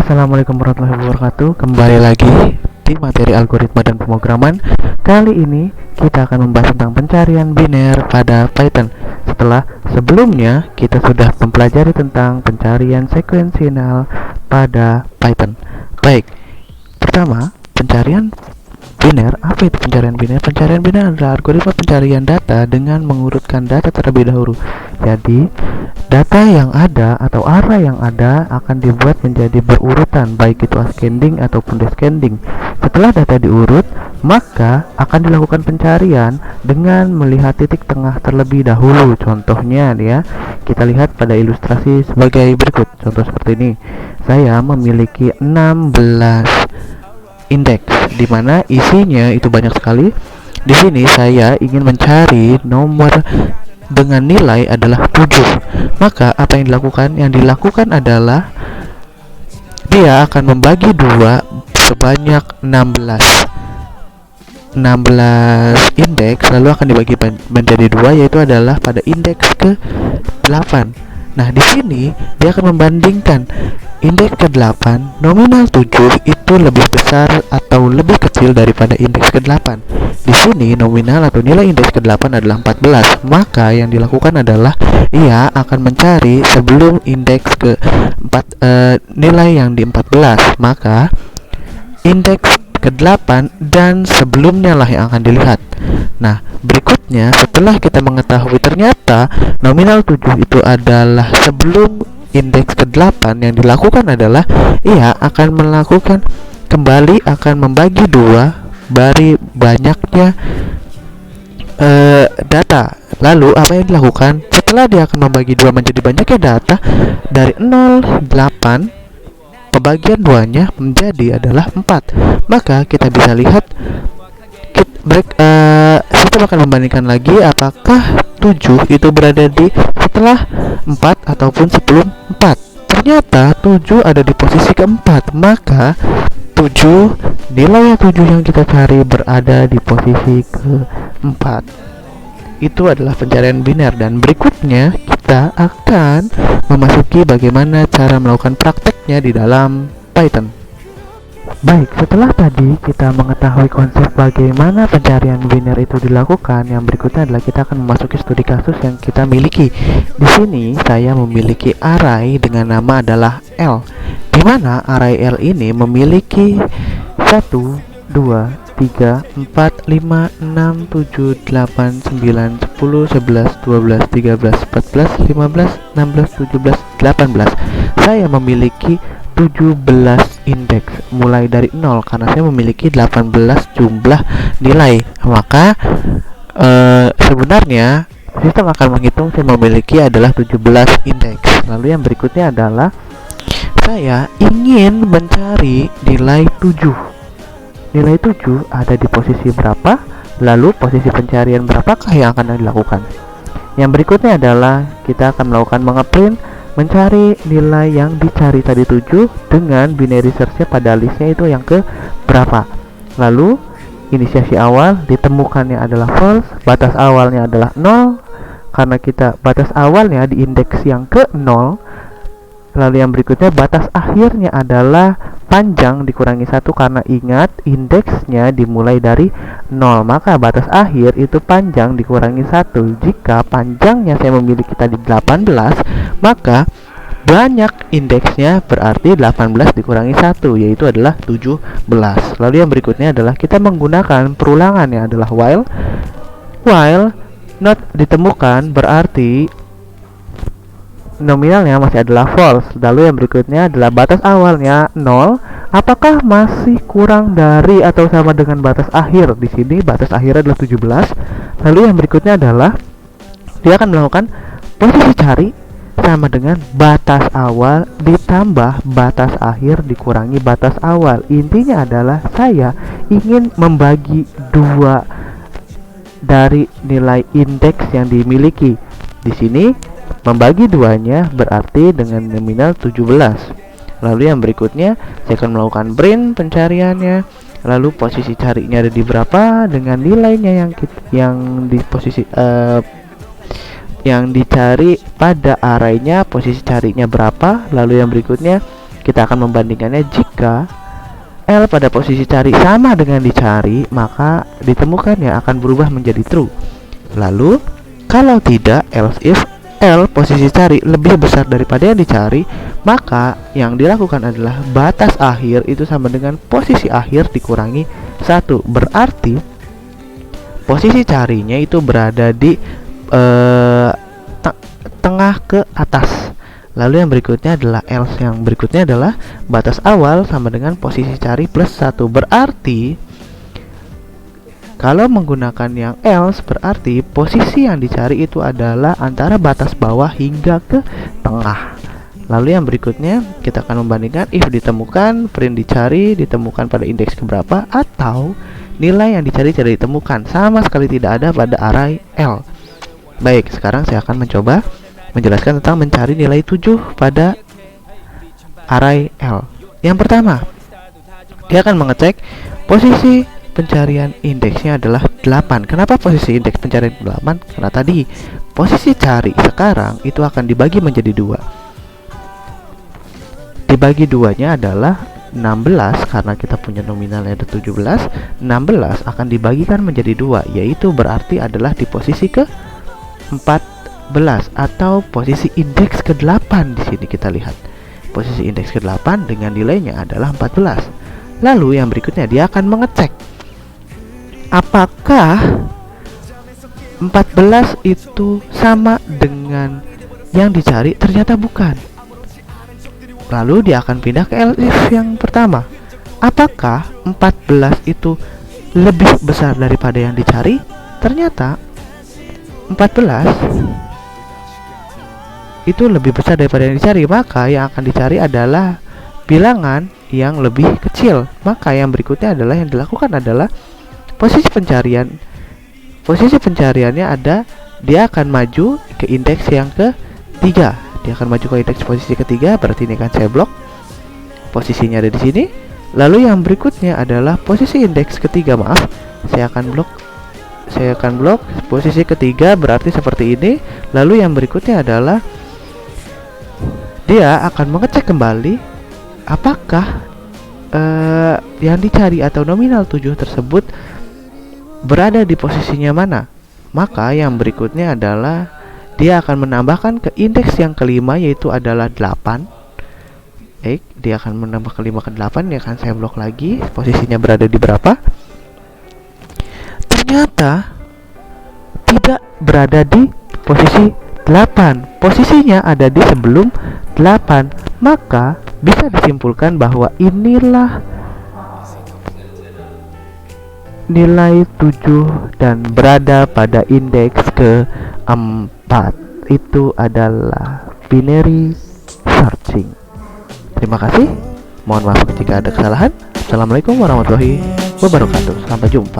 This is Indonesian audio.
Assalamualaikum warahmatullahi wabarakatuh. Kembali lagi di materi algoritma dan pemrograman. Kali ini kita akan membahas tentang pencarian biner pada Python. Setelah sebelumnya kita sudah mempelajari tentang pencarian sekuensial pada Python. Baik, pertama pencarian biner. Apa itu pencarian biner? Pencarian biner adalah algoritma pencarian data dengan mengurutkan data terlebih dahulu. Jadi data yang ada atau array yang ada akan dibuat menjadi berurutan, baik itu ascending ataupun descending. Setelah data diurut, maka akan dilakukan pencarian dengan melihat titik tengah terlebih dahulu. Contohnya ya, kita lihat pada ilustrasi sebagai berikut. Contoh seperti ini. Saya memiliki 16 indeks, di mana isinya itu banyak sekali. Di sini saya ingin mencari nomor dengan nilai adalah 7. Maka apa yang dilakukan? Yang dilakukan adalah dia akan membagi dua sebanyak 16 indeks, lalu akan dibagi menjadi dua, yaitu adalah pada indeks ke-8. Nah, di sini dia akan membandingkan indeks ke-8 nominal 7 itu lebih besar atau lebih kecil daripada indeks ke-8. Di sini nominal atau nilai indeks ke-8 adalah 14. Maka yang dilakukan adalah ia akan mencari sebelum indeks ke-4 nilai yang di 14. Maka indeks ke-8 dan sebelumnya lah yang akan dilihat. Nah, berikutnya setelah kita mengetahui ternyata nominal 7 itu adalah sebelum indeks ke-8, yang dilakukan adalah ia akan melakukan kembali, akan membagi dua dari banyaknya data. Lalu apa yang dilakukan setelah dia akan membagi dua menjadi banyaknya data dari 0,8, pembagian duanya menjadi adalah 4. Maka kita bisa lihat sistem akan membandingkan lagi apakah 7 itu berada di setelah 4 ataupun sebelum 4. Ternyata 7 ada di posisi keempat. Maka 7, nilai 7 yang kita cari berada di posisi keempat. Itu adalah pencarian biner, dan berikutnya kita akan memasuki bagaimana cara melakukan prakteknya di dalam Python. Baik, setelah tadi kita mengetahui konsep bagaimana pencarian biner itu dilakukan, yang berikutnya adalah kita akan memasuki studi kasus yang kita miliki. Di sini saya memiliki array dengan nama adalah L, di mana array L ini memiliki 1, 2, 3, 4, 5, 6, 7, 8, 9, 10, 11, 12, 13, 14, 15, 16, 17, 18. Saya memiliki 17 indeks mulai dari 0 karena saya memiliki 18 jumlah nilai. Maka sebenarnya sistem akan menghitung saya memiliki adalah 17 indeks. Lalu yang berikutnya adalah saya ingin mencari nilai 7. Nilai 7 ada di posisi berapa? Lalu posisi pencarian berapakah yang akan dilakukan? Yang berikutnya adalah kita akan melakukan mengeprint, mencari nilai yang dicari tadi 7 dengan binary search-nya pada listnya itu yang ke berapa. Lalu inisiasi awal ditemukannya adalah false, batas awalnya adalah 0 karena kita batas awalnya di indeks yang ke 0. Lalu yang berikutnya batas akhirnya adalah panjang dikurangi 1 karena ingat indeksnya dimulai dari 0. Maka batas akhir itu panjang dikurangi 1. Jika panjangnya saya memiliki tadi 18, maka banyak indeksnya berarti 18 dikurangi 1, yaitu adalah 17. Lalu yang berikutnya adalah kita menggunakan perulangannya adalah while. While not ditemukan berarti nominalnya masih adalah false. Lalu yang berikutnya adalah batas awalnya 0. Apakah masih kurang dari atau sama dengan batas akhir? Di sini batas akhir adalah 17. Lalu yang berikutnya adalah dia akan melakukan posisi cari sama dengan batas awal ditambah batas akhir dikurangi batas awal. Intinya adalah saya ingin membagi dua dari nilai indeks yang dimiliki. Di sini membagi duanya berarti dengan nominal 17. Lalu yang berikutnya saya akan melakukan print pencariannya. Lalu posisi carinya ada di berapa dengan nilainya yang di posisi yang dicari pada arraynya, posisi carinya berapa. Lalu yang berikutnya kita akan membandingkannya. Jika L pada posisi cari sama dengan dicari, maka ditemukannya akan berubah menjadi true. Lalu kalau tidak, else if L posisi cari lebih besar daripada yang dicari, maka yang dilakukan adalah batas akhir itu sama dengan posisi akhir dikurangi 1. Berarti posisi carinya itu berada di tengah ke atas. Lalu yang berikutnya adalah else, yang berikutnya adalah batas awal sama dengan posisi cari plus 1. Berarti kalau menggunakan yang else, berarti posisi yang dicari itu adalah antara batas bawah hingga ke tengah. Lalu yang berikutnya kita akan membandingkan if ditemukan, print dicari, ditemukan pada indeks keberapa, atau nilai yang dicari tidak ditemukan, sama sekali tidak ada pada array L. Baik, sekarang saya akan mencoba menjelaskan tentang mencari nilai 7 pada array L. Yang pertama, dia akan mengecek posisi pencarian indeksnya adalah 8. Kenapa posisi indeks pencarian 8? Karena tadi posisi cari sekarang itu akan dibagi menjadi 2. Dibagi 2-nya adalah 16, karena kita punya nominalnya ada 17. 16 akan dibagikan menjadi 2, yaitu berarti adalah di posisi ke 14 atau posisi indeks ke-8. Di sini kita lihat posisi indeks ke-8 dengan nilainya adalah 14. Lalu yang berikutnya dia akan mengecek apakah 14 itu sama dengan yang dicari. Ternyata bukan. Lalu dia akan pindah ke else if yang pertama. Apakah 14 itu lebih besar daripada yang dicari? Ternyata 14 itu lebih besar daripada yang dicari, maka yang akan dicari adalah bilangan yang lebih kecil. Maka yang berikutnya adalah yang dilakukan adalah posisi pencariannya ada, dia akan maju ke indeks yang ketiga. Dia akan maju ke indeks posisi ketiga, berarti ini kan saya blok. Posisinya ada di sini. Lalu yang berikutnya adalah posisi indeks ketiga, maaf, saya akan blok posisi ketiga, berarti seperti ini. Lalu yang berikutnya adalah dia akan mengecek kembali apakah yang dicari atau nominal 7 tersebut berada di posisinya mana. Maka yang berikutnya adalah dia akan menambahkan ke indeks yang kelima, yaitu adalah 8. Baik, dia akan menambah kelima ke 8. Dia akan saya blok lagi posisinya berada di berapa. Ternyata tidak berada di posisi 8. Posisinya ada di sebelum 8. Maka bisa disimpulkan bahwa inilah nilai 7 dan berada pada indeks ke-4. Itu adalah binary searching. Terima kasih. Mohon maaf jika ada kesalahan. Assalamualaikum warahmatullahi wabarakatuh. Sampai jumpa.